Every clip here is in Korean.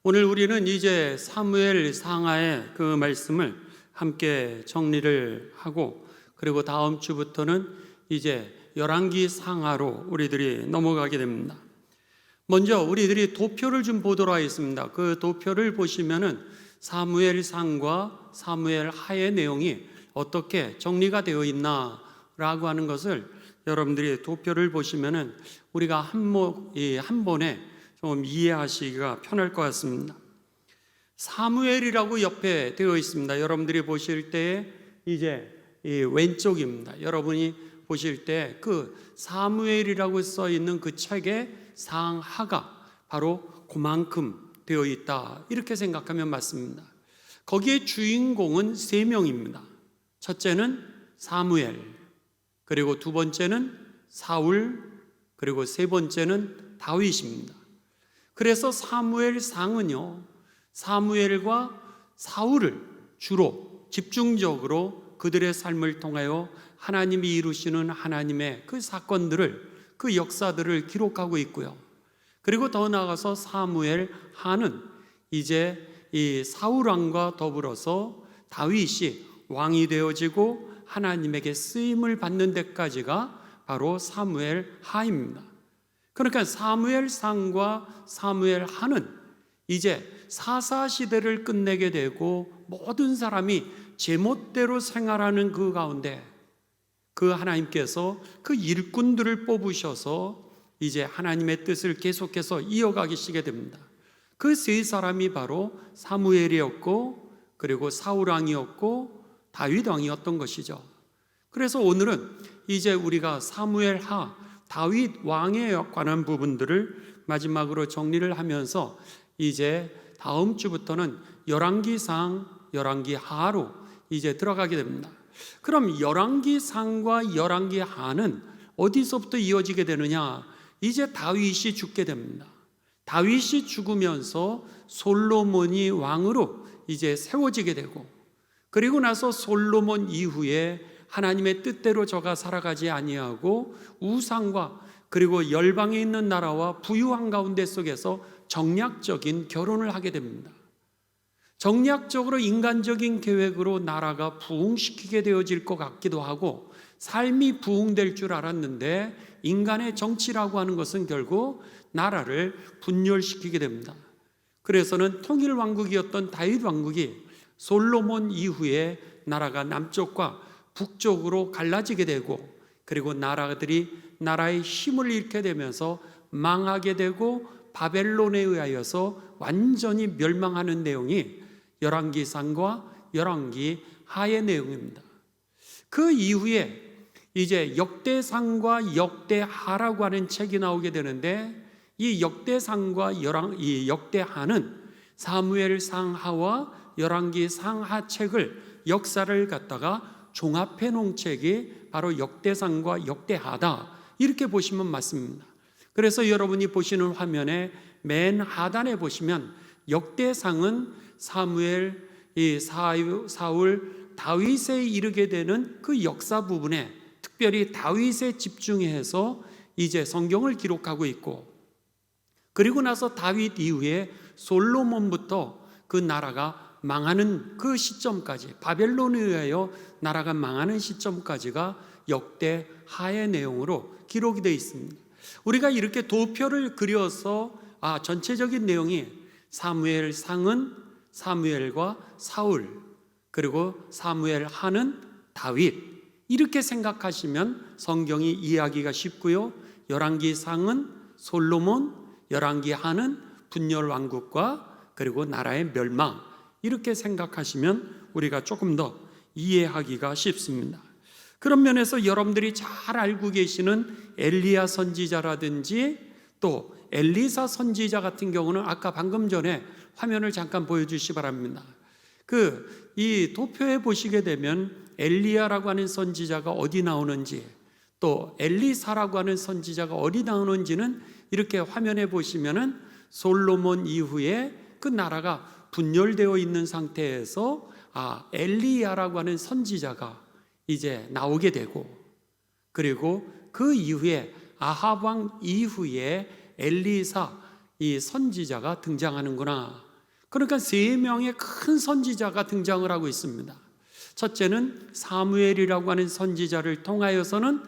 오늘 우리는 이제 사무엘 상하의 그 말씀을 함께 정리를 하고, 그리고 다음 주부터는 이제 열왕기 상하로 우리들이 넘어가게 됩니다. 먼저 우리들이 도표를 좀 보도록 하겠습니다. 그 도표를 보시면은 사무엘 상과 사무엘 하의 내용이 어떻게 정리가 되어 있나라고 하는 것을 여러분들이 도표를 보시면은 우리가 한 번에 좀 이해하시기가 편할 것 같습니다. 사무엘이라고 옆에 되어 있습니다. 여러분들이 보실 때에 이제 이 왼쪽입니다. 여러분이 보실 때 그 사무엘이라고 써 있는 그 책의 상하가 바로 그만큼 되어 있다, 이렇게 생각하면 맞습니다. 거기에 주인공은 3명입니다. 첫째는 사무엘, 그리고 두 번째는 사울, 그리고 세 번째는 다윗입니다. 그래서 사무엘 상은요, 사무엘과 사울을 주로 집중적으로 그들의 삶을 통하여 하나님이 이루시는 하나님의 그 사건들을, 그 역사들을 기록하고 있고요. 그리고 더 나아가서 사무엘 하는 이제 이 사울 왕과 더불어서 다윗이 왕이 되어지고 하나님에게 쓰임을 받는 데까지가 바로 사무엘 하입니다. 그러니까 사무엘 상과 사무엘 하는 이제 사사시대를 끝내게 되고 모든 사람이 제멋대로 생활하는 그 가운데 그 하나님께서 그 일꾼들을 뽑으셔서 이제 하나님의 뜻을 계속해서 이어가시게 됩니다. 그 세 사람이 바로 사무엘이었고, 그리고 사울 왕이었고, 다윗 왕이었던 것이죠. 그래서 오늘은 이제 우리가 사무엘 하, 다윗 왕에 관한 부분들을 마지막으로 정리를 하면서 이제 다음 주부터는 열왕기 상, 열왕기 하로 이제 들어가게 됩니다. 그럼 열왕기 상과 열왕기 하는 어디서부터 이어지게 되느냐? 이제 다윗이 죽게 됩니다. 다윗이 죽으면서 솔로몬이 왕으로 이제 세워지게 되고, 그리고 나서 솔로몬 이후에 하나님의 뜻대로 저가 살아가지 아니하고 우상과 그리고 열방에 있는 나라와 부유한 가운데 속에서 정략적인 결혼을 하게 됩니다. 정략적으로 인간적인 계획으로 나라가 부흥시키게 되어질 것 같기도 하고, 삶이 부흥될 줄 알았는데 인간의 정치라고 하는 것은 결국 나라를 분열시키게 됩니다. 그래서는 통일왕국이었던 다윗 왕국이 솔로몬 이후에 나라가 남쪽과 북쪽으로 갈라지게 되고, 그리고 나라의 힘을 잃게 되면서 망하게 되고 바벨론에 의하여서 완전히 멸망하는 내용이 열왕기상과 열왕기 하의 내용입니다. 그 이후에 이제 역대상과 역대하라고 하는 책이 나오게 되는데, 이 역대상과 이 역대하는 사무엘 상하와 열왕기 상하 책을, 역사를 갖다가 종합해 놓은 책이 바로 역대상과 역대하다, 이렇게 보시면 맞습니다. 그래서 여러분이 보시는 화면에 맨 하단에 보시면 역대상은 사무엘, 사울, 다윗에 이르게 되는 그 역사 부분에 특별히 다윗에 집중해서 이제 성경을 기록하고 있고, 그리고 나서 다윗 이후에 솔로몬부터 그 나라가 망하는 그 시점까지, 바벨론에 의하여 나라가 망하는 시점까지가 역대하의 내용으로 기록이 되어 있습니다. 우리가 이렇게 도표를 그려서 전체적인 내용이 사무엘 상은 사무엘과 사울, 그리고 사무엘 하는 다윗, 이렇게 생각하시면 성경이 이해하기가 쉽고요. 열왕기 상은 솔로몬, 열왕기 하는 분열 왕국과 그리고 나라의 멸망, 이렇게 생각하시면 우리가 조금 더 이해하기가 쉽습니다. 그런 면에서 여러분들이 잘 알고 계시는 엘리야 선지자라든지 또 엘리사 선지자 같은 경우는 아까 방금 전에 화면을 잠깐 보여주시기 바랍니다. 이 도표에 보시게 되면 엘리야라고 하는 선지자가 어디 나오는지, 또 엘리사라고 하는 선지자가 어디 나오는지는 이렇게 화면에 보시면은 솔로몬 이후에 그 나라가 분열되어 있는 상태에서 엘리야라고 하는 선지자가 이제 나오게 되고, 그리고 그 이후에 아합 왕 이후에 엘리사, 이 선지자가 등장하는구나, 그러니까 세 명의 큰 선지자가 등장을 하고 있습니다. 첫째는 사무엘이라고 하는 선지자를 통하여서는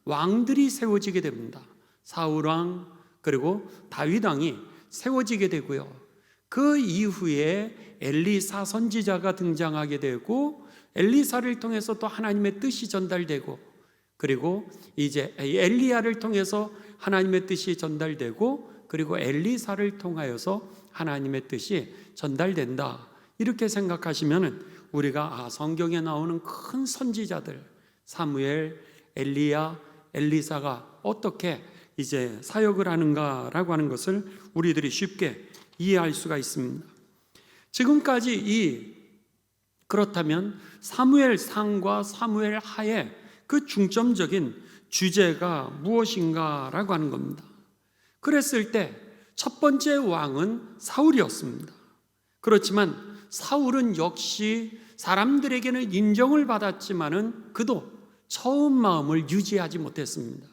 왕들이 세워지게 됩니다. 사울왕 그리고 다윗왕이 세워지게 되고요. 그 이후에 엘리사 선지자가 등장하게 되고 엘리사를 통해서 또 하나님의 뜻이 전달되고 그리고 이제 엘리야를 통해서 하나님의 뜻이 전달되고 그리고 엘리사를 통하여서 하나님의 뜻이 전달된다. 이렇게 생각하시면 우리가 성경에 나오는 큰 선지자들 사무엘, 엘리야, 엘리사가 어떻게 이제 사역을 하는가라고 하는 것을 우리들이 쉽게 이해할 수가 있습니다. 지금까지 그렇다면 사무엘 상과 사무엘 하의 그 중점적인 주제가 무엇인가라고 하는 겁니다. 그랬을 때 첫 번째 왕은 사울이었습니다. 그렇지만 사울은 역시 사람들에게는 인정을 받았지만은 그도 처음 마음을 유지하지 못했습니다.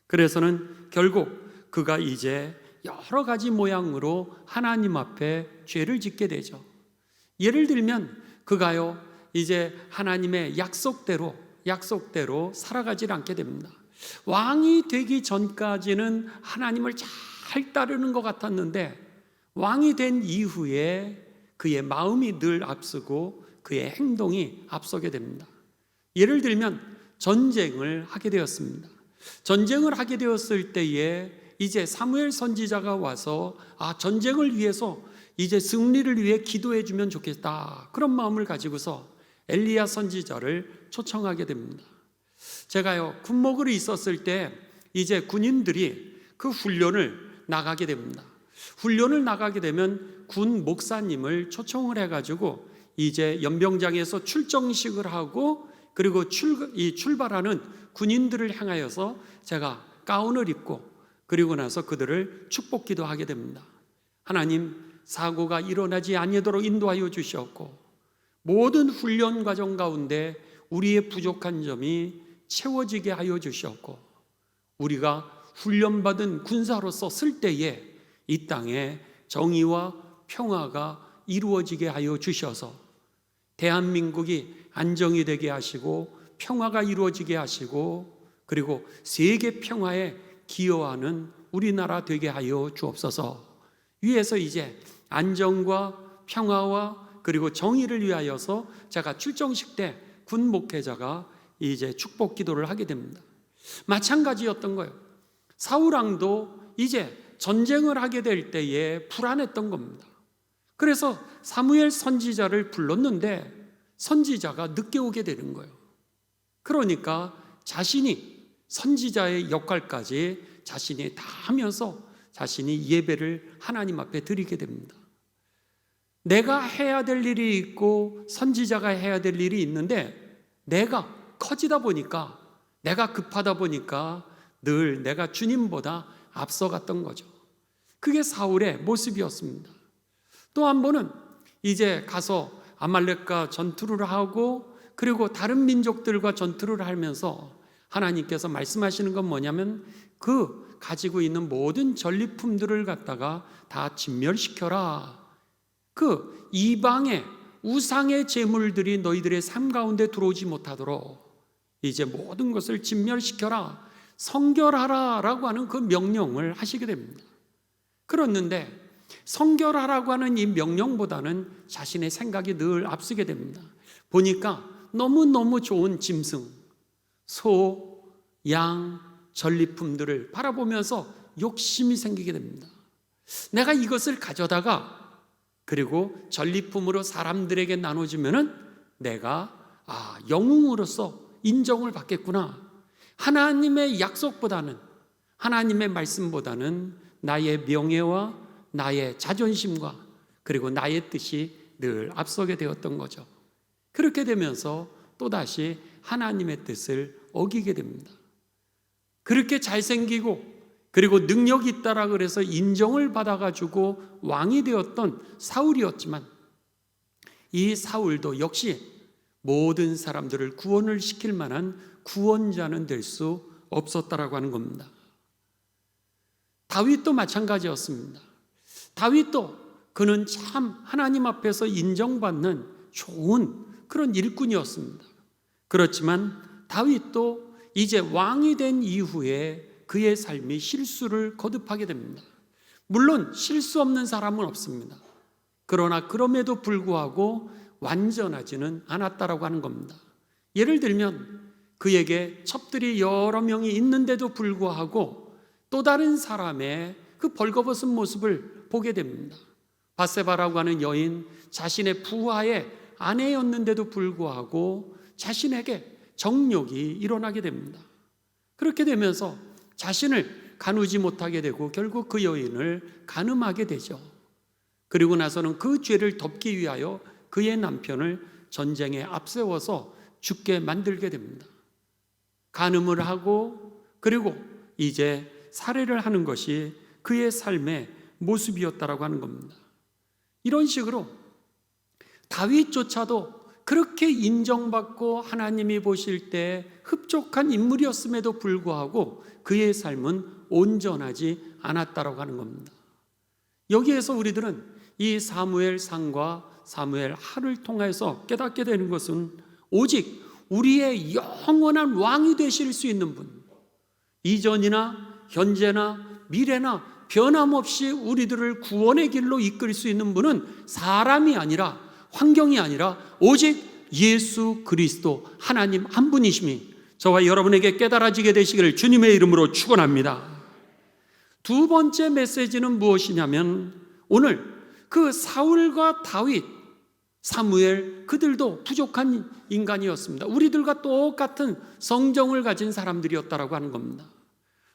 그래서는 결국 그가 이제 여러 가지 모양으로 하나님 앞에 죄를 짓게 되죠. 예를 들면 그가요 이제 하나님의 약속대로 살아가지 않게 됩니다. 왕이 되기 전까지는 하나님을 잘 따르는 것 같았는데 왕이 된 이후에 그의 마음이 늘 앞서고 그의 행동이 앞서게 됩니다. 예를 들면 전쟁을 하게 되었습니다. 전쟁을 하게 되었을 때에 이제 사무엘 선지자가 와서 전쟁을 위해서 이제 승리를 위해 기도해 주면 좋겠다. 그런 마음을 가지고서 엘리야 선지자를 초청하게 됩니다. 제가요 군목으로 있었을 때 이제 군인들이 그 훈련을 나가게 됩니다. 훈련을 나가게 되면 군 목사님을 초청을 해가지고 이제 연병장에서 출정식을 하고 그리고 출발하는 군인들을 향하여서 제가 가운을 입고 그리고 나서 그들을 축복기도 하게 됩니다. 하나님, 사고가 일어나지 아니도록 인도하여 주시옵고 모든 훈련 과정 가운데 우리의 부족한 점이 채워지게 하여 주시옵고 우리가 훈련받은 군사로서 쓸 때에 이 땅에 정의와 평화가 이루어지게 하여 주셔서 대한민국이 안정이 되게 하시고 평화가 이루어지게 하시고 그리고 세계 평화에 기여하는 우리나라 되게 하여 주옵소서. 위에서 이제 안정과 평화와 그리고 정의를 위하여서 제가 출정식 때 군 목회자가 이제 축복 기도를 하게 됩니다. 마찬가지였던 거예요. 사울왕도 이제 전쟁을 하게 될 때에 불안했던 겁니다. 그래서 사무엘 선지자를 불렀는데 선지자가 늦게 오게 되는 거예요. 그러니까 자신이 선지자의 역할까지 자신이 다 하면서 자신이 예배를 하나님 앞에 드리게 됩니다. 내가 해야 될 일이 있고 선지자가 해야 될 일이 있는데 내가 커지다 보니까 내가 급하다 보니까 늘 내가 주님보다 앞서갔던 거죠. 그게 사울의 모습이었습니다. 또 한 번은 이제 가서 아말렉과 전투를 하고 그리고 다른 민족들과 전투를 하면서 하나님께서 말씀하시는 건 뭐냐면 그 가지고 있는 모든 전리품들을 갖다가 다 진멸시켜라. 그 이방의 우상의 제물들이 너희들의 삶 가운데 들어오지 못하도록 이제 모든 것을 진멸시켜라, 성결하라 라고 하는 그 명령을 하시게 됩니다. 그렇는데 성결하라고 하는 이 명령보다는 자신의 생각이 늘 앞서게 됩니다. 보니까 너무너무 좋은 짐승, 소, 양, 전리품들을 바라보면서 욕심이 생기게 됩니다. 내가 이것을 가져다가 그리고 전리품으로 사람들에게 나눠주면은 내가 영웅으로서 인정을 받겠구나. 하나님의 약속보다는 하나님의 말씀보다는 나의 명예와 나의 자존심과 그리고 나의 뜻이 늘 앞서게 되었던 거죠. 그렇게 되면서 또다시 하나님의 뜻을 어기게 됩니다. 그렇게 잘생기고 그리고 능력이 있다라 그래서 인정을 받아가지고 왕이 되었던 사울이었지만 이 사울도 역시 모든 사람들을 구원을 시킬 만한 구원자는 될 수 없었다라고 하는 겁니다. 다윗도 마찬가지였습니다. 다윗도 그는 참 하나님 앞에서 인정받는 좋은 그런 일꾼이었습니다. 그렇지만 다윗도 이제 왕이 된 이후에 그의 삶이 실수를 거듭하게 됩니다. 물론 실수 없는 사람은 없습니다. 그러나 그럼에도 불구하고 완전하지는 않았다라고 하는 겁니다. 예를 들면 그에게 첩들이 여러 명이 있는데도 불구하고 또 다른 사람의 그 벌거벗은 모습을 보게 됩니다. 밧세바라고 하는 여인, 자신의 부하의 아내였는데도 불구하고 자신에게 정욕이 일어나게 됩니다. 그렇게 되면서 자신을 가누지 못하게 되고 결국 그 여인을 간음하게 되죠. 그리고 나서는 그 죄를 덮기 위하여 그의 남편을 전쟁에 앞세워서 죽게 만들게 됩니다. 간음을 하고 그리고 이제 살해를 하는 것이 그의 삶의 모습이었다라고 하는 겁니다. 이런 식으로 다윗조차도 그렇게 인정받고 하나님이 보실 때 흡족한 인물이었음에도 불구하고 그의 삶은 온전하지 않았다라고 하는 겁니다. 여기에서 우리들은 이 사무엘상과 사무엘하를 통해서 깨닫게 되는 것은 오직 우리의 영원한 왕이 되실 수 있는 분, 이전이나 현재나 미래나 변함없이 우리들을 구원의 길로 이끌 수 있는 분은 사람이 아니라, 환경이 아니라 오직 예수 그리스도 하나님 한 분이심이 저와 여러분에게 깨달아지게 되시기를 주님의 이름으로 축원합니다. 두 번째 메시지는 무엇이냐면, 오늘 그 사울과 다윗, 사무엘, 그들도 부족한 인간이었습니다. 우리들과 똑같은 성정을 가진 사람들이었다라고 하는 겁니다.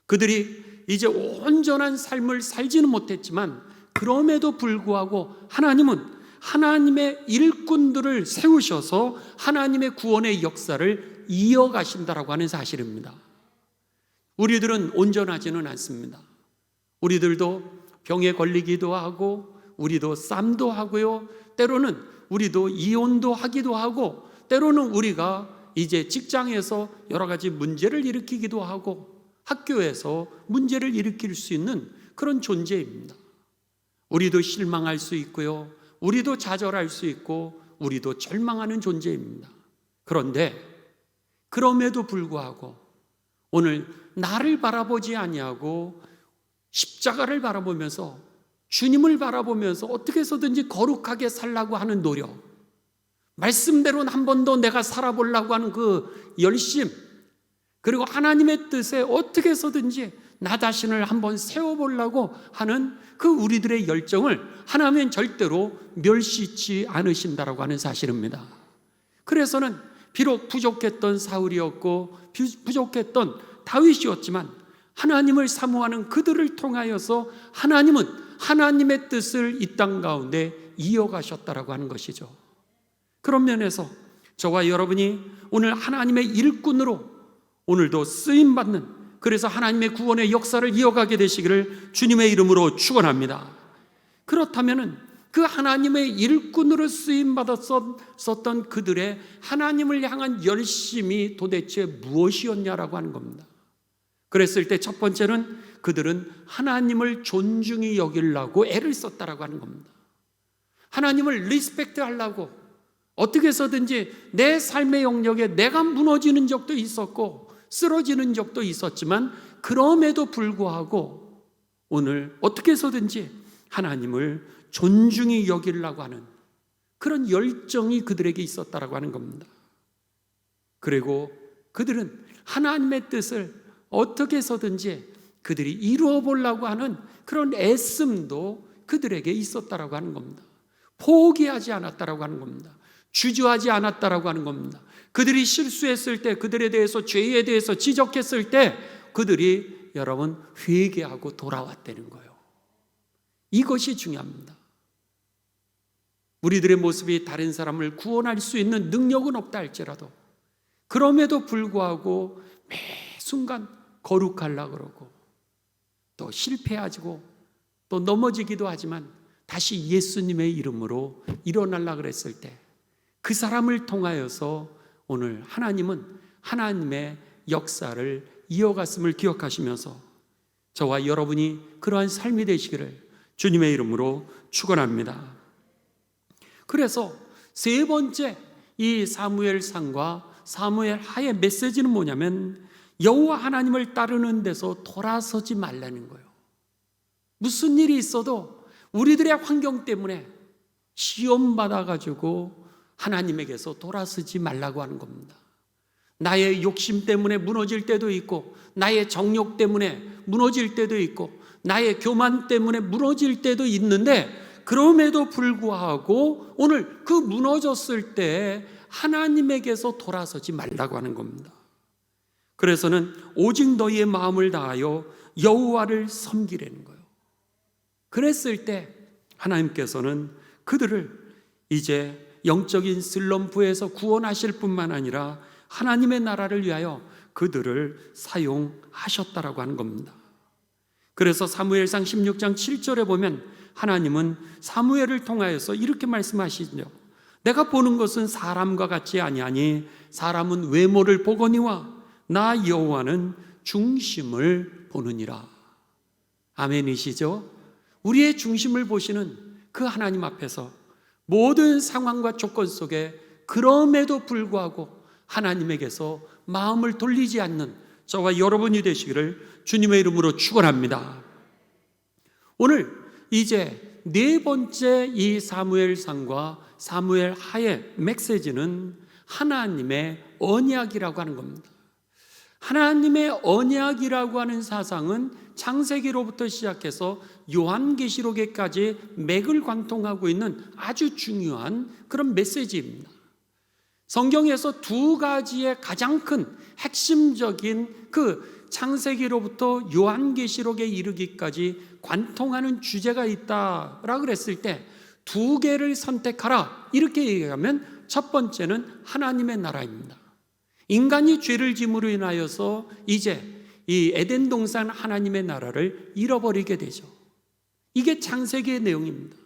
그들이 이제 온전한 삶을 살지는 못했지만 그럼에도 불구하고 하나님은 하나님의 일꾼들을 세우셔서 하나님의 구원의 역사를 이어가신다라고 하는 사실입니다. 우리들은 온전하지는 않습니다. 우리들도 병에 걸리기도 하고, 우리도 쌈도 하고요, 때로는 우리도 이혼도 하기도 하고, 때로는 우리가 이제 직장에서 여러 가지 문제를 일으키기도 하고, 학교에서 문제를 일으킬 수 있는 그런 존재입니다. 우리도 실망할 수 있고요, 우리도 좌절할 수 있고, 우리도 절망하는 존재입니다. 그런데 그럼에도 불구하고 오늘 나를 바라보지 아니하고 십자가를 바라보면서, 주님을 바라보면서 어떻게 해서든지 거룩하게 살라고 하는 노력, 말씀대로는 한 번도 내가 살아보려고 하는 그 열심, 그리고 하나님의 뜻에 어떻게 해서든지 나 자신을 한번 세워보려고 하는 그 우리들의 열정을 하나님은 절대로 멸시치 않으신다라고 하는 사실입니다. 그래서는 비록 부족했던 사울이었고 부족했던 다윗이었지만 하나님을 사모하는 그들을 통하여서 하나님은 하나님의 뜻을 이 땅 가운데 이어가셨다라고 하는 것이죠. 그런 면에서 저와 여러분이 오늘 하나님의 일꾼으로 오늘도 쓰임받는, 그래서 하나님의 구원의 역사를 이어가게 되시기를 주님의 이름으로 축원합니다. 그렇다면 그 하나님의 일꾼으로 쓰임받았었던 그들의 하나님을 향한 열심이 도대체 무엇이었냐라고 하는 겁니다. 그랬을 때 첫 번째는 그들은 하나님을 존중히 여기려고 애를 썼다라고 하는 겁니다. 하나님을 리스펙트 하려고 어떻게 해서든지 내 삶의 영역에 내가 무너지는 적도 있었고 쓰러지는 적도 있었지만 그럼에도 불구하고 오늘 어떻게 해서든지 하나님을 존중히 여기려고 하는 그런 열정이 그들에게 있었다라고 하는 겁니다. 그리고 그들은 하나님의 뜻을 어떻게 해서든지 그들이 이루어 보려고 하는 그런 애씀도 그들에게 있었다라고 하는 겁니다. 포기하지 않았다라고 하는 겁니다. 주저하지 않았다라고 하는 겁니다. 그들이 실수했을 때, 그들에 대해서, 죄에 대해서 지적했을 때 그들이 여러분 회개하고 돌아왔다는 거예요. 이것이 중요합니다. 우리들의 모습이 다른 사람을 구원할 수 있는 능력은 없다 할지라도 그럼에도 불구하고 매 순간 거룩하려고 그러고 또 실패하고 또 넘어지기도 하지만 다시 예수님의 이름으로 일어나려고 그랬을 때 그 사람을 통하여서 오늘 하나님은 하나님의 역사를 이어갔음을 기억하시면서 저와 여러분이 그러한 삶이 되시기를 주님의 이름으로 축원합니다. 그래서 세 번째 이 사무엘상과 사무엘 하의 메시지는 뭐냐면 여호와 하나님을 따르는 데서 돌아서지 말라는 거예요. 무슨 일이 있어도 우리들의 환경 때문에 시험 받아가지고 하나님에게서 돌아서지 말라고 하는 겁니다. 나의 욕심 때문에 무너질 때도 있고, 나의 정욕 때문에 무너질 때도 있고, 나의 교만 때문에 무너질 때도 있는데, 그럼에도 불구하고 오늘 그 무너졌을 때 하나님에게서 돌아서지 말라고 하는 겁니다. 그래서는 오직 너희의 마음을 다하여 여호와를 섬기라는 거예요. 그랬을 때 하나님께서는 그들을 이제 영적인 슬럼프에서 구원하실 뿐만 아니라 하나님의 나라를 위하여 그들을 사용하셨다라고 하는 겁니다. 그래서 사무엘상 16장 7절에 보면 하나님은 사무엘을 통하여서 이렇게 말씀하시죠. 내가 보는 것은 사람과 같지 아니하니 사람은 외모를 보거니와 나 여호와는 중심을 보느니라. 아멘이시죠? 우리의 중심을 보시는 그 하나님 앞에서 모든 상황과 조건 속에 그럼에도 불구하고 하나님에게서 마음을 돌리지 않는 저와 여러분이 되시기를 주님의 이름으로 축원합니다. 오늘 이제 네 번째 이 사무엘상과 사무엘 하의 메시지는 하나님의 언약이라고 하는 겁니다. 하나님의 언약이라고 하는 사상은 창세기로부터 시작해서 요한계시록에까지 맥을 관통하고 있는 아주 중요한 그런 메시지입니다. 성경에서 두 가지의 가장 큰 핵심적인 그 창세기로부터 요한계시록에 이르기까지 관통하는 주제가 있다라고 그랬을 때 두 개를 선택하라 이렇게 얘기하면 첫 번째는 하나님의 나라입니다. 인간이 죄를 짐으로 인하여서 이제 이 에덴 동산 하나님의 나라를 잃어버리게 되죠. 이게 창세기의 내용입니다.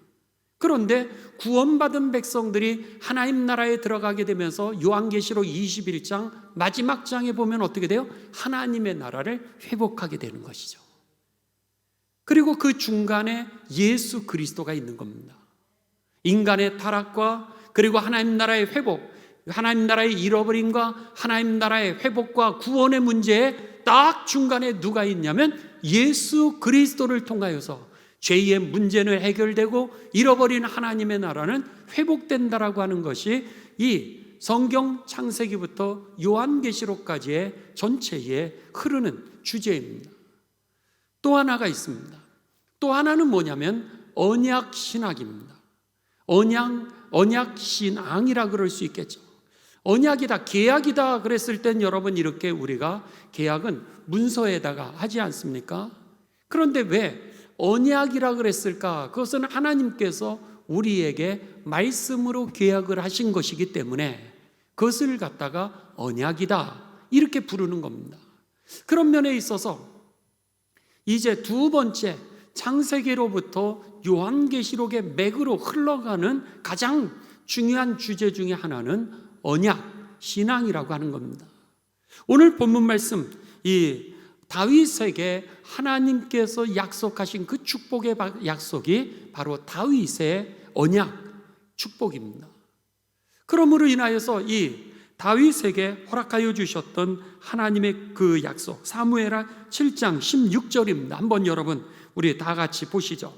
그런데 구원받은 백성들이 하나님 나라에 들어가게 되면서 요한계시록 21장 마지막 장에 보면 어떻게 돼요? 하나님의 나라를 회복하게 되는 것이죠. 그리고 그 중간에 예수 그리스도가 있는 겁니다. 인간의 타락과 그리고 하나님 나라의 회복, 하나님 나라의 잃어버림과 하나님 나라의 회복과 구원의 문제에 딱 중간에 누가 있냐면 예수 그리스도를 통하여서 죄의 문제는 해결되고 잃어버린 하나님의 나라는 회복된다라고 하는 것이 이 성경 창세기부터 요한계시록까지의 전체에 흐르는 주제입니다. 또 하나가 있습니다. 또 하나는 뭐냐면 언약 신학입니다. 언약 신앙이라 그럴 수 있겠죠. 언약이다, 계약이다 그랬을 땐 여러분 이렇게 우리가 계약은 문서에다가 하지 않습니까? 그런데 왜 언약이라 그랬을까? 그것은 하나님께서 우리에게 말씀으로 계약을 하신 것이기 때문에 그것을 갖다가 언약이다 이렇게 부르는 겁니다. 그런 면에 있어서 이제 두 번째 창세기로부터 요한계시록의 맥으로 흘러가는 가장 중요한 주제 중에 하나는 언약, 신앙이라고 하는 겁니다. 오늘 본문 말씀 이 다윗에게 하나님께서 약속하신 그 축복의 약속이 바로 다윗의 언약, 축복입니다. 그러므로 인하여서 이 다윗에게 허락하여 주셨던 하나님의 그 약속, 사무엘하 7장 16절입니다. 한번 여러분 우리 다 같이 보시죠.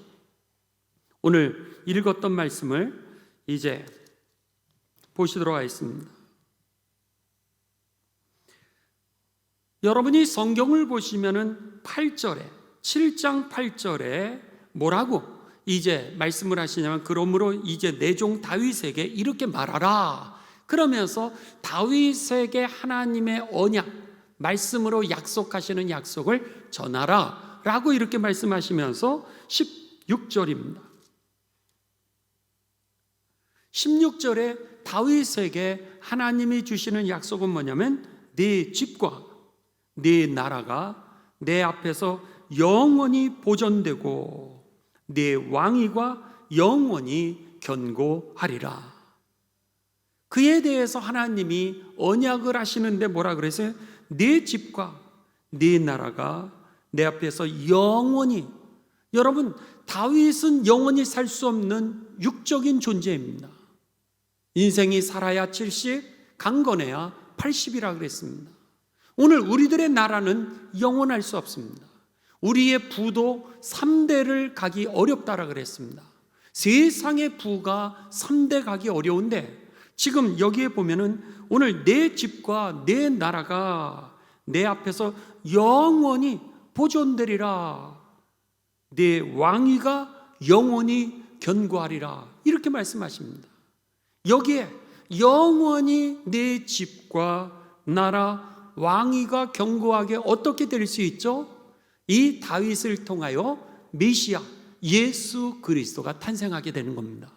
오늘 읽었던 말씀을 이제 보시도록 하겠습니다. 여러분이 성경을 보시면은 8절에 7장 8절에 뭐라고 이제 말씀을 하시냐면 그러므로 이제 내 종 다윗에게 이렇게 말하라. 그러면서 다윗에게 하나님의 언약, 말씀으로 약속하시는 약속을 전하라 라고 이렇게 말씀하시면서 16절입니다. 16절에 다윗에게 하나님이 주시는 약속은 뭐냐면 네 집과 네 나라가 내 앞에서 영원히 보존되고 네 왕위가 영원히 견고하리라. 그에 대해서 하나님이 언약을 하시는데 뭐라 그랬어요? 네 집과 네 나라가 내 앞에서 영원히, 여러분 다윗은 영원히 살 수 없는 육적인 존재입니다. 인생이 살아야 70, 강건해야 80이라 그랬습니다. 오늘 우리들의 나라는 영원할 수 없습니다. 우리의 부도 3대를 가기 어렵다라 그랬습니다. 세상의 부가 3대 가기 어려운데 지금 여기에 보면은 오늘 내 집과 내 나라가 내 앞에서 영원히 보존되리라. 내 왕위가 영원히 견고하리라. 이렇게 말씀하십니다. 여기에 영원히 내 집과 나라, 왕위가 견고하게 어떻게 될 수 있죠? 이 다윗을 통하여 메시아 예수 그리스도가 탄생하게 되는 겁니다.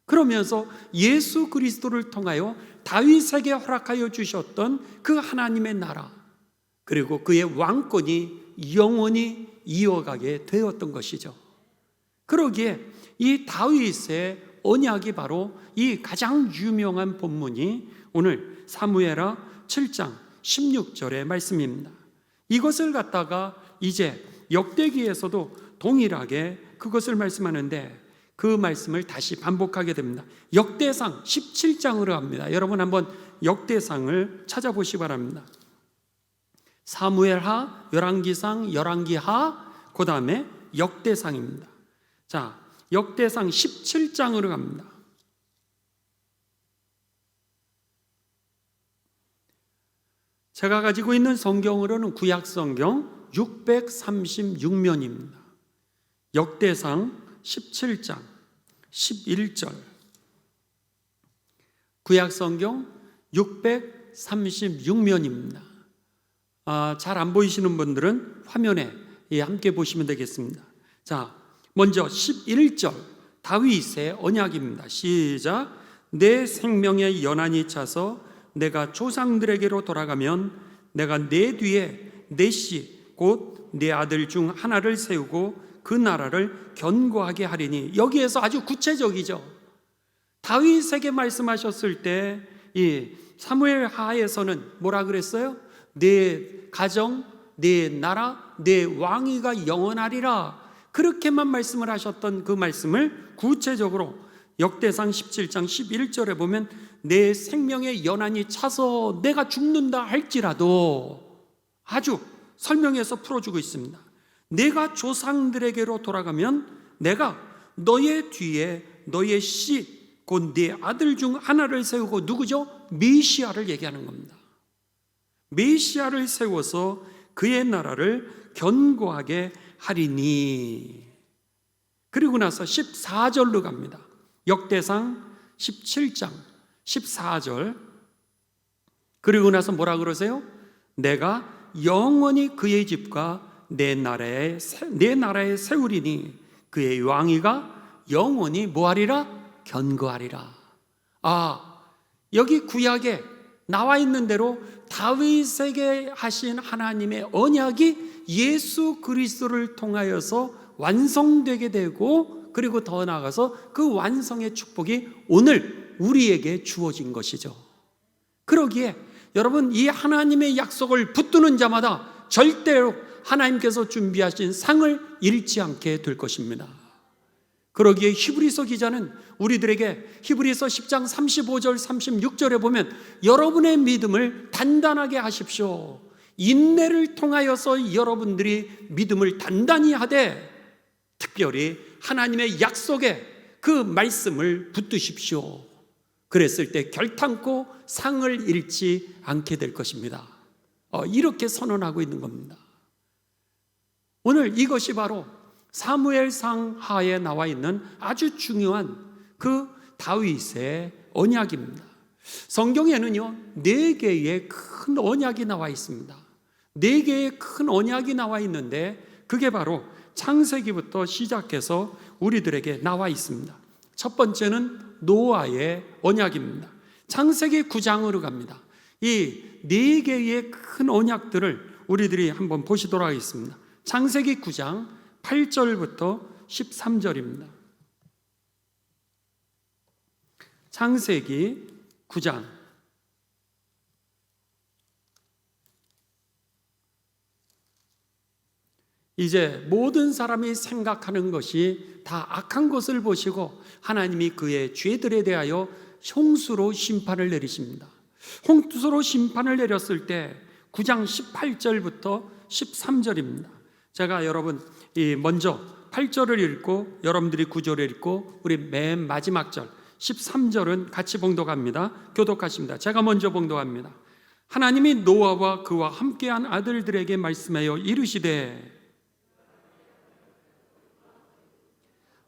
그러면서 예수 그리스도를 통하여 다윗에게 허락하여 주셨던 그 하나님의 나라, 그리고 그의 왕권이 영원히 이어가게 되었던 것이죠. 그러기에 이 다윗의 언약이 바로 이 가장 유명한 본문이 오늘 사무엘하 7장 16절의 말씀입니다. 이것을 갖다가 이제 역대기에서도 동일하게 그것을 말씀하는데 그 말씀을 다시 반복하게 됩니다. 역대상 17장으로 합니다. 여러분 한번 역대상을 찾아보시기 바랍니다. 사무엘하, 열왕기상, 열왕기하, 그 다음에 역대상입니다. 자, 역대상 17장으로 갑니다. 제가 가지고 있는 성경으로는 구약성경 636면입니다. 역대상 17장 11절, 구약성경 636면입니다. 잘 안 보이시는 분들은 화면에 함께 보시면 되겠습니다. 자, 먼저 11절 다윗의 언약입니다. 시작. 내 생명의 연한이 차서 내가 조상들에게로 돌아가면 내가 내 뒤에 내 씨 곧 내 아들 중 하나를 세우고 그 나라를 견고하게 하리니. 여기에서 아주 구체적이죠. 다윗에게 말씀하셨을 때 이 사무엘 하에서는 뭐라 그랬어요? 내 가정, 내 나라, 내 왕위가 영원하리라. 그렇게만 말씀을 하셨던 그 말씀을 구체적으로 역대상 17장 11절에 보면 내 생명의 연한이 차서 내가 죽는다 할지라도 아주 설명해서 풀어주고 있습니다. 내가 조상들에게로 돌아가면 내가 너의 뒤에 너의 씨 곧 네 아들 중 하나를 세우고, 누구죠? 메시아를 얘기하는 겁니다. 메시아를 세워서 그의 나라를 견고하게 하리니. 그리고 나서 14절로 갑니다. 역대상 17장 14절. 그리고 나서 뭐라 그러세요? 내가 영원히 그의 집과 내 나라에 세우리니 그의 왕위가 영원히 뭐하리라? 견고하리라. 여기 구약에 나와 있는 대로 다윗에게 하신 하나님의 언약이 예수 그리스도를 통하여서 완성되게 되고, 그리고 더 나아가서 그 완성의 축복이 오늘 우리에게 주어진 것이죠. 그러기에 여러분, 이 하나님의 약속을 붙드는 자마다 절대로 하나님께서 준비하신 상을 잃지 않게 될 것입니다. 그러기에 히브리서 기자는 우리들에게 히브리서 10장 35절 36절에 보면 여러분의 믿음을 단단하게 하십시오. 인내를 통하여서 여러분들이 믿음을 단단히 하되 특별히 하나님의 약속에 그 말씀을 붙드십시오. 그랬을 때 결탄코 상을 잃지 않게 될 것입니다. 이렇게 선언하고 있는 겁니다. 오늘 이것이 바로 사무엘상 하에 나와 있는 아주 중요한 그 다윗의 언약입니다. 성경에는요 4개의 큰 언약이 나와 있습니다. 4개의 큰 언약이 나와 있는데 그게 바로 창세기부터 시작해서 우리들에게 나와 있습니다. 첫 번째는 노아의 언약입니다. 창세기 9장으로 갑니다. 이 4개의 큰 언약들을 우리들이 한번 보시도록 하겠습니다. 창세기 9장 8절부터 13절입니다. 창세기 9장 이제 모든 사람이 생각하는 것이 다 악한 것을 보시고 하나님이 그의 죄들에 대하여 홍수로 심판을 내리십니다. 홍수로 심판을 내렸을 때 9장 18절부터 13절입니다. 제가 여러분 먼저 8절을 읽고 여러분들이 9절을 읽고 우리 맨 마지막 절 13절은 같이 봉독합니다. 교독하십니다. 제가 먼저 봉독합니다. 하나님이 노아와 그와 함께한 아들들에게 말씀하여 이르시되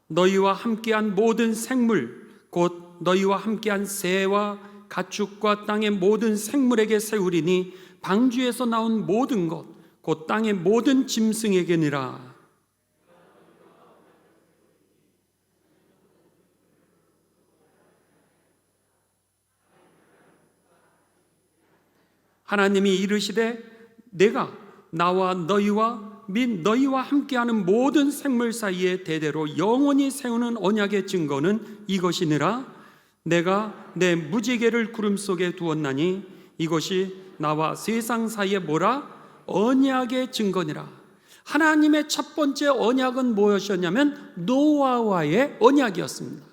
너희와 함께한 모든 생물 곧 너희와 함께한 새와 가축과 땅의 모든 생물에게 세우리니 방주에서 나온 모든 것 곧 땅의 모든 짐승에게니라. 하나님이 이르시되 내가 나와 너희와 및 너희와 함께하는 모든 생물 사이에 대대로 영원히 세우는 언약의 증거는 이것이니라. 내가 내 무지개를 구름 속에 두었나니 이것이 나와 세상 사이에 뭐라? 언약의 증거니라. 하나님의 첫 번째 언약은 무엇이었냐면 노아와의 언약이었습니다.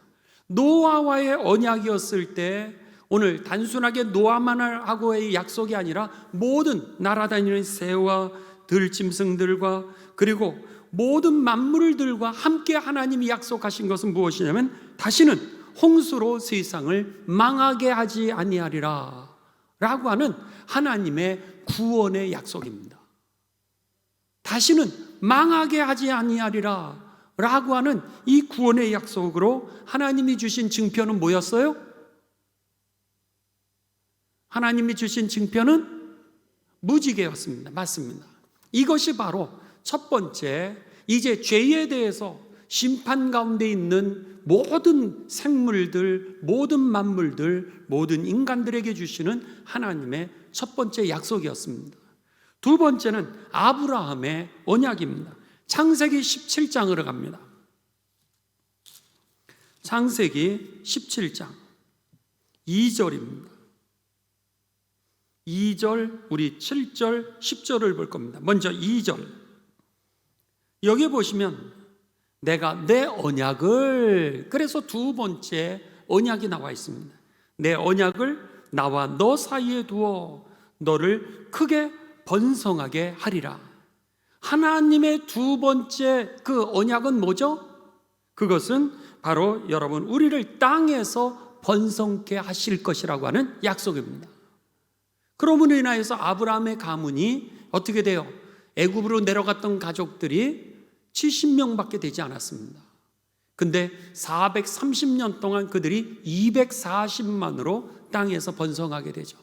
노아와의 언약이었을 때 오늘 단순하게 노아만 하고의 약속이 아니라 모든 날아다니는 새와 들짐승들과 그리고 모든 만물들과 함께 하나님이 약속하신 것은 무엇이냐면 다시는 홍수로 세상을 망하게 하지 아니하리라 라고 하는 하나님의 구원의 약속입니다. 다시는 망하게 하지 아니하리라 라고 하는 이 구원의 약속으로 하나님이 주신 증표는 뭐였어요? 하나님이 주신 증표는 무지개였습니다. 맞습니다. 이것이 바로 첫 번째, 이제 죄에 대해서 심판 가운데 있는 모든 생물들, 모든 만물들, 모든 인간들에게 주시는 하나님의 첫 번째 약속이었습니다. 두 번째는 아브라함의 언약입니다. 창세기 17장으로 갑니다. 창세기 17장 2절입니다. 2절, 우리 7절, 10절을 볼 겁니다. 먼저 2절. 여기 보시면 내가 내 언약을, 그래서 두 번째 언약이 나와 있습니다. 내 언약을 나와 너 사이에 두어 너를 크게 번성하게 하리라. 하나님의 두 번째 그 언약은 뭐죠? 그것은 바로 여러분 우리를 땅에서 번성케 하실 것이라고 하는 약속입니다. 그러므로 인하여서 아브라함의 가문이 어떻게 돼요? 애굽으로 내려갔던 가족들이 70명밖에 되지 않았습니다. 근데 430년 동안 그들이 240만으로 땅에서 번성하게 되죠.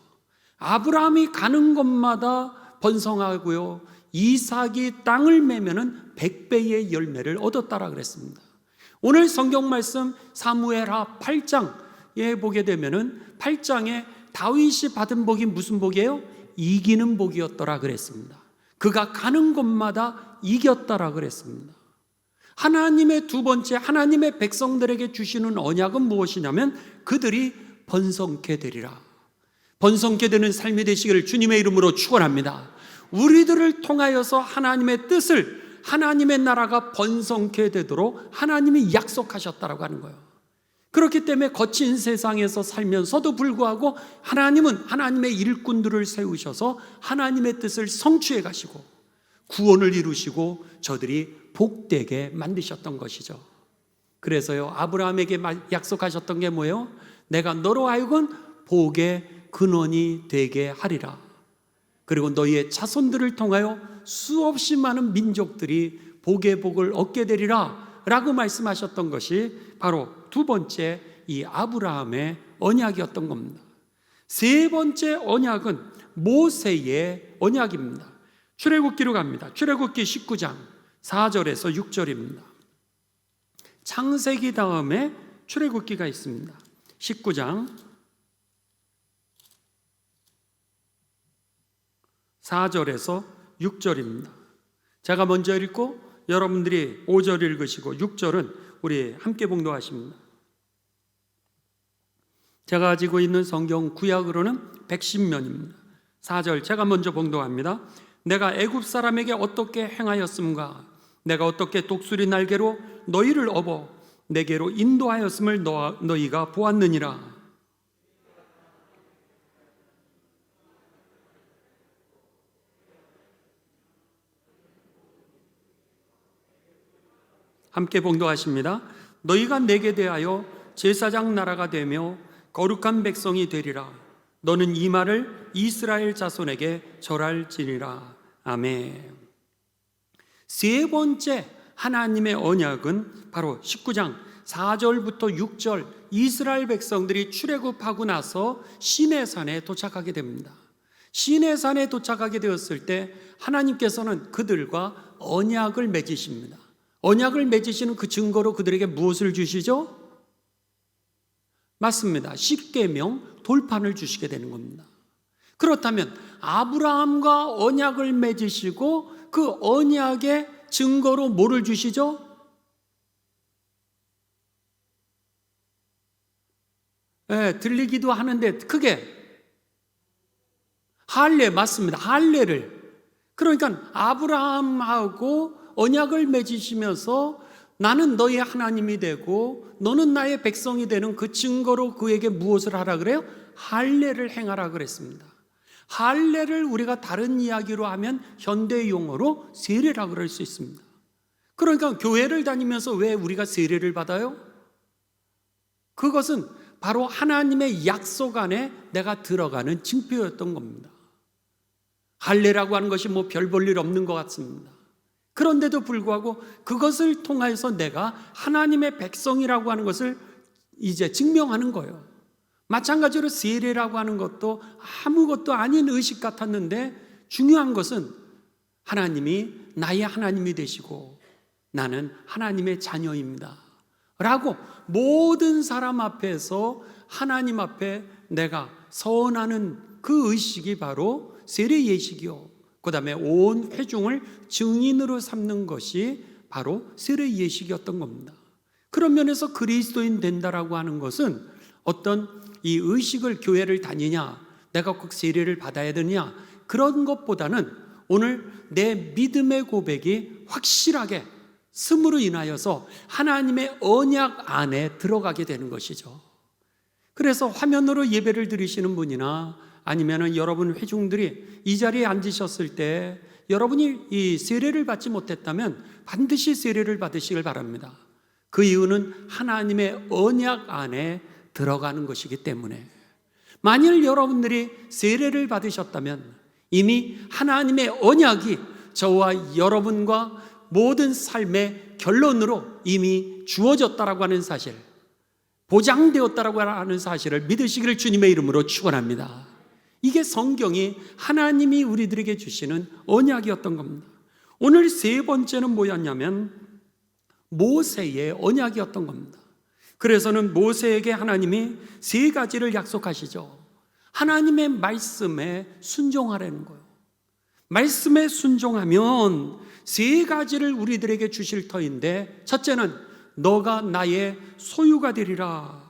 아브라함이 가는 곳마다 번성하고요, 이삭이 땅을 매면은 100배의 열매를 얻었다라 그랬습니다. 오늘 성경 말씀 사무엘하 8장에 보게 되면은 8장에 다윗이 받은 복이 무슨 복이에요? 이기는 복이었더라 그랬습니다. 그가 가는 곳마다 이겼다라 그랬습니다. 하나님의 두 번째, 하나님의 백성들에게 주시는 언약은 무엇이냐면 그들이 번성케 되리라. 번성케 되는 삶이 되시기를 주님의 이름으로 축원합니다. 우리들을 통하여서 하나님의 뜻을, 하나님의 나라가 번성케 되도록 하나님이 약속하셨다라고 하는 거예요. 그렇기 때문에 거친 세상에서 살면서도 불구하고 하나님은 하나님의 일꾼들을 세우셔서 하나님의 뜻을 성취해 가시고 구원을 이루시고 저들이 복되게 만드셨던 것이죠. 그래서요, 아브라함에게 약속하셨던 게 뭐예요? 내가 너로 하여금 복의 근원이 되게 하리라. 그리고 너희의 자손들을 통하여 수없이 많은 민족들이 복의 복을 얻게 되리라 라고 말씀하셨던 것이 바로 두 번째 이 아브라함의 언약이었던 겁니다. 세 번째 언약은 모세의 언약입니다. 출애굽기로 갑니다. 출애굽기 19장 4절에서 6절입니다. 창세기 다음에 출애굽기가 있습니다. 19장 4절에서 6절입니다. 제가 먼저 읽고 여러분들이 5절 읽으시고 6절은 우리 함께 봉독하십니다. 제가 가지고 있는 성경 구약으로는 110면입니다. 4절 제가 먼저 봉독합니다. 내가 애굽 사람에게 어떻게 행하였음과 내가 어떻게 독수리 날개로 너희를 업어 내게로 인도하였음을 너희가 보았느니라. 함께 봉독하십니다. 너희가 내게 대하여 제사장 나라가 되며 거룩한 백성이 되리라. 너는 이 말을 이스라엘 자손에게 절할지니라. 아멘. 세 번째 하나님의 언약은 바로 19장 4절부터 6절 이스라엘 백성들이 출애굽하고 나서 시내산에 도착하게 됩니다. 시내산에 도착하게 되었을 때 하나님께서는 그들과 언약을 맺으십니다. 언약을 맺으시는 그 증거로 그들에게 무엇을 주시죠? 맞습니다. 십계명 돌판을 주시게 되는 겁니다. 그렇다면 아브라함과 언약을 맺으시고 그 언약의 증거로 뭐를 주시죠? 들리기도 하는데 크게 할례, 맞습니다. 할례를. 그러니까 아브라함하고 언약을 맺으시면서 나는 너의 하나님이 되고 너는 나의 백성이 되는 그 증거로 그에게 무엇을 하라 그래요? 할례를 행하라 그랬습니다. 할례를 우리가 다른 이야기로 하면 현대 용어로 세례라 그럴 수 있습니다. 그러니까 교회를 다니면서 왜 우리가 세례를 받아요? 그것은 바로 하나님의 약속 안에 내가 들어가는 징표였던 겁니다. 할례라고 하는 것이 뭐 별 볼 일 없는 것 같습니다. 그런데도 불구하고 그것을 통해서 내가 하나님의 백성이라고 하는 것을 이제 증명하는 거예요. 마찬가지로 세례라고 하는 것도 아무것도 아닌 의식 같았는데 중요한 것은 하나님이 나의 하나님이 되시고 나는 하나님의 자녀입니다 라고 모든 사람 앞에서 하나님 앞에 내가 서원하는 그 의식이 바로 세례 예식이요, 그 다음에 온 회중을 증인으로 삼는 것이 바로 세례 예식이었던 겁니다. 그런 면에서 그리스도인 된다라고 하는 것은 어떤 이 의식을 교회를 다니냐, 내가 꼭 세례를 받아야 되느냐, 그런 것보다는 오늘 내 믿음의 고백이 확실하게 씀으로 인하여서 하나님의 언약 안에 들어가게 되는 것이죠. 그래서 화면으로 예배를 드리시는 분이나 아니면 여러분 회중들이 이 자리에 앉으셨을 때 여러분이 이 세례를 받지 못했다면 반드시 세례를 받으시길 바랍니다. 그 이유는 하나님의 언약 안에 들어가는 것이기 때문에, 만일 여러분들이 세례를 받으셨다면 이미 하나님의 언약이 저와 여러분과 모든 삶의 결론으로 이미 주어졌다라고 하는 사실, 보장되었다라고 하는 사실을 믿으시기를 주님의 이름으로 축원합니다. 이게 성경이 하나님이 우리들에게 주시는 언약이었던 겁니다. 오늘 세 번째는 뭐였냐면 모세의 언약이었던 겁니다. 그래서는 모세에게 하나님이 세 가지를 약속하시죠. 하나님의 말씀에 순종하라는 거예요. 말씀에 순종하면 세 가지를 우리들에게 주실 터인데, 첫째는 너가 나의 소유가 되리라.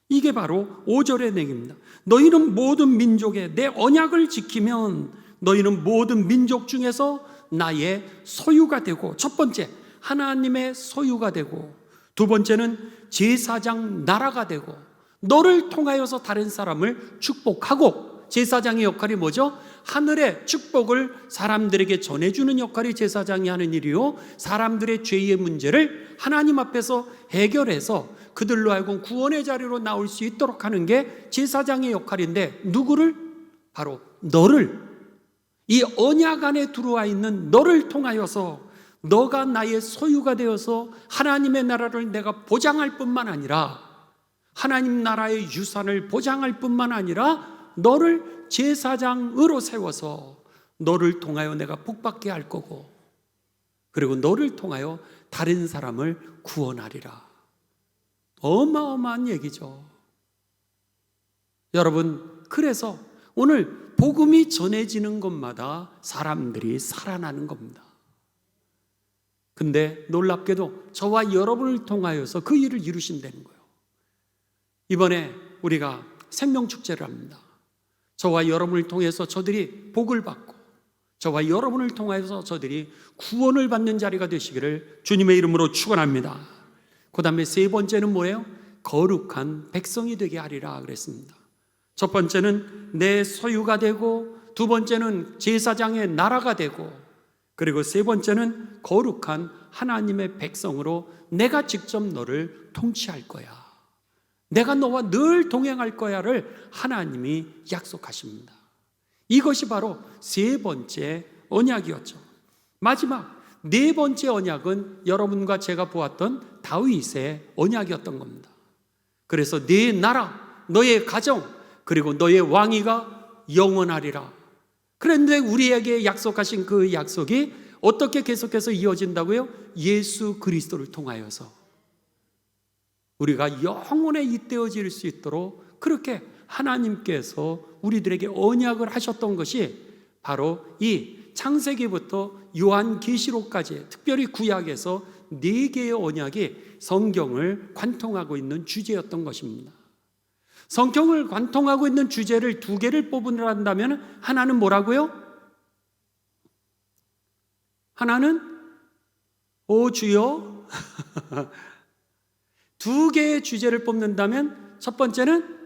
이게 바로 5절의 내용입니다. 너희는 모든 민족의 내 언약을 지키면 너희는 모든 민족 중에서 나의 소유가 되고, 첫 번째 하나님의 소유가 되고, 두 번째는 제사장 나라가 되고, 너를 통하여서 다른 사람을 축복하고, 제사장의 역할이 뭐죠? 하늘의 축복을 사람들에게 전해주는 역할이 제사장이 하는 일이요, 사람들의 죄의 문제를 하나님 앞에서 해결해서 그들로 하여금 구원의 자리로 나올 수 있도록 하는 게 제사장의 역할인데, 누구를? 바로 너를, 이 언약 안에 들어와 있는 너를 통하여서 너가 나의 소유가 되어서 하나님의 나라를 내가 보장할 뿐만 아니라, 하나님 나라의 유산을 보장할 뿐만 아니라 너를 제사장으로 세워서 너를 통하여 내가 복받게 할 거고, 그리고 너를 통하여 다른 사람을 구원하리라. 어마어마한 얘기죠. 여러분, 그래서 오늘 복음이 전해지는 곳마다 사람들이 살아나는 겁니다. 근데 놀랍게도 저와 여러분을 통하여서 그 일을 이루신다는 거예요. 이번에 우리가 생명축제를 합니다. 저와 여러분을 통해서 저들이 복을 받고 저와 여러분을 통하여서 저들이 구원을 받는 자리가 되시기를 주님의 이름으로 축원합니다. 그 다음에 세 번째는 뭐예요? 거룩한 백성이 되게 하리라 그랬습니다. 첫 번째는 내 소유가 되고, 두 번째는 제사장의 나라가 되고, 그리고 세 번째는 거룩한 하나님의 백성으로 내가 직접 너를 통치할 거야, 내가 너와 늘 동행할 거야를 하나님이 약속하십니다. 이것이 바로 세 번째 언약이었죠. 마지막 네 번째 언약은 여러분과 제가 보았던 다윗의 언약이었던 겁니다. 그래서 네 나라, 너의 가정, 그리고 너의 왕위가 영원하리라. 그런데 우리에게 약속하신 그 약속이 어떻게 계속해서 이어진다고요? 예수 그리스도를 통하여서 우리가 영원에 잇대어질 수 있도록 그렇게 하나님께서 우리들에게 언약을 하셨던 것이 바로 이 창세기부터 요한계시록까지, 특별히 구약에서 4개의 언약이 성경을 관통하고 있는 주제였던 것입니다. 성경을 관통하고 있는 주제를 2개를 뽑으란다면 하나는 뭐라고요? 하나는 오 주여 2개의 주제를 뽑는다면 첫 번째는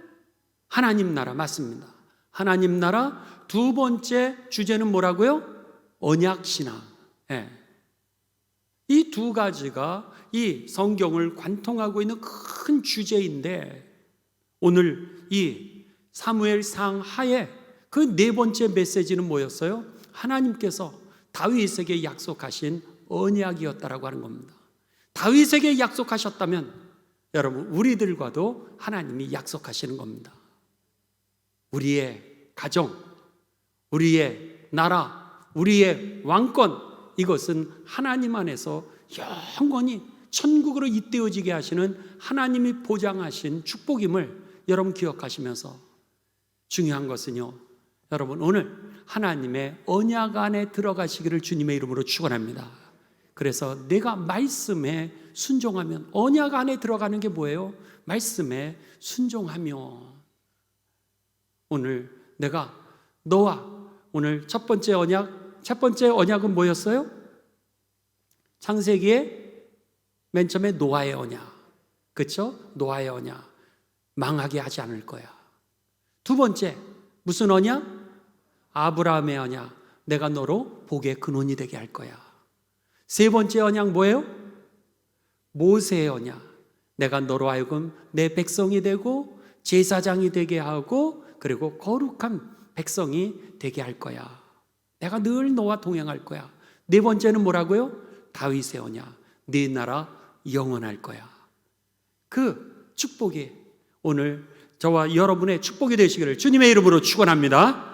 하나님 나라, 맞습니다. 하나님 나라. 두 번째 주제는 뭐라고요? 언약신앙. 이 두 가지가 이 성경을 관통하고 있는 큰 주제인데, 오늘 이 사무엘상 하에 그 네 번째 메시지는 뭐였어요? 하나님께서 다윗에게 약속하신 언약이었다라고 하는 겁니다. 다윗에게 약속하셨다면 여러분, 우리들과도 하나님이 약속하시는 겁니다. 우리의 가정, 우리의 나라, 우리의 왕권, 이것은 하나님 안에서 영원히 천국으로 잇대어지게 하시는 하나님이 보장하신 축복임을 여러분 기억하시면서, 중요한 것은요, 여러분 오늘 하나님의 언약 안에 들어가시기를 주님의 이름으로 축원합니다. 그래서 내가 말씀에 순종하면, 언약 안에 들어가는 게 뭐예요? 말씀에 순종하며, 오늘 내가 너와 오늘 첫 번째 언약은 뭐였어요? 창세기의 맨 처음에 노아의 언약, 그렇죠? 노아의 언약, 망하게 하지 않을 거야. 두 번째 무슨 언약? 아브라함의 언약, 내가 너로 복의 근원이 되게 할 거야. 세 번째 언약 뭐예요? 모세의 언약, 내가 너로 하여금 내 백성이 되고 제사장이 되게 하고, 그리고 거룩한 백성이 되게 할 거야. 내가 늘 너와 동행할 거야. 네 번째는 뭐라고요? 다윗의 언약, 네 나라 영원할 거야. 그 축복이 오늘 저와 여러분의 축복이 되시기를 주님의 이름으로 축원합니다.